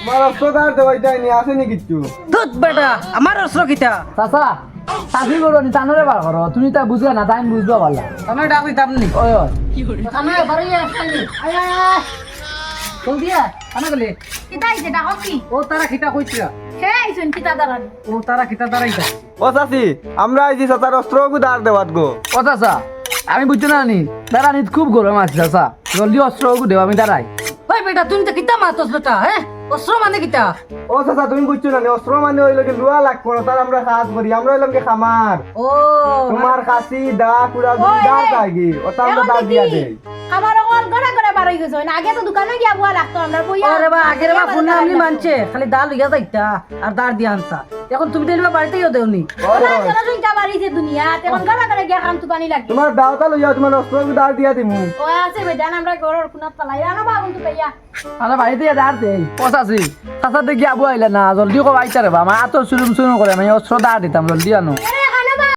আমার অস্ত্র দাঁড় দেওয়াই যায়নি আসেনি কিচ্ছু। দুধ বেটা আমার অস্ত্র কিতা চাচা চাকরি করো নি টানরে বার করো তুমি তা বুঝবে না তাই বুঝবা পারলা আমি ডাক দিতাম নি ওই ওই আমি বাড়ি আসলাম আয় কোন দিয়া আনা গেলে কিতা আইছে ডাক কি ও তারা খিতা কইছিল হে আইছেন কিতা দাঁড়ান ও তারা খিতা দাঁড়াইতা ও চাচি আমরা আইছি চাচার অস্ত্র দাঁড় দেওয়াত গো। ও চাচা আমি বুঝছো না নি দাঁড়া নিত খুব গরম আছে চাচা জলদি অস্ত্র দেও আমি দাঁড়াই ওই বেটা তুমি তো কিতা মাতস বেটা হ্যাঁ অস্ত্র মানে কিতা ও চাচা তুমি বুঝছো না অস্ত্র মানে হইলো কি লুয়া লাগবো না তার আমরা কাজ করি আমরা হইলাম কি খামার ও তোমার কাশি দা কুড়া ওই, দাঁড় এই, থাকি ওটা আমরা দাঁড় দিয়া দেই। আমার অল গড়া গড়া বার হই গেছে না আগে তো দোকানে গিয়া বুয়া লাগতো আমরা বইয়া আরে বা আগের বা ফোন আপনি মানছে খালি দাল লইয়া যাইতা আর দাঁড় দিয়া আনতা এখন তুমি তো বাড়িতে গিয়ে দেওনি ওই, ওই। চলো সংখ্যা বাড়িছে দুনিয়া এখন গড়া গড়া গিয়া খাম দোকানি লাগবে তোমার দাওতা লইয়া তোমার অস্ত্র দাঁড় দিয়া দিমু। ও আছে বেদান আমরা গড়র কুনাত পালাই আনা বাগুন তো পাইয়া আমার বাড়িতে দাঁড় দেই পচাছি চাচা দেখি আবু আইলে না জলদি কো আইতা রে বা আমার আতো শুরু করে আমি অস্ত্র দাঁড় দিতাম জলদি আনো আরে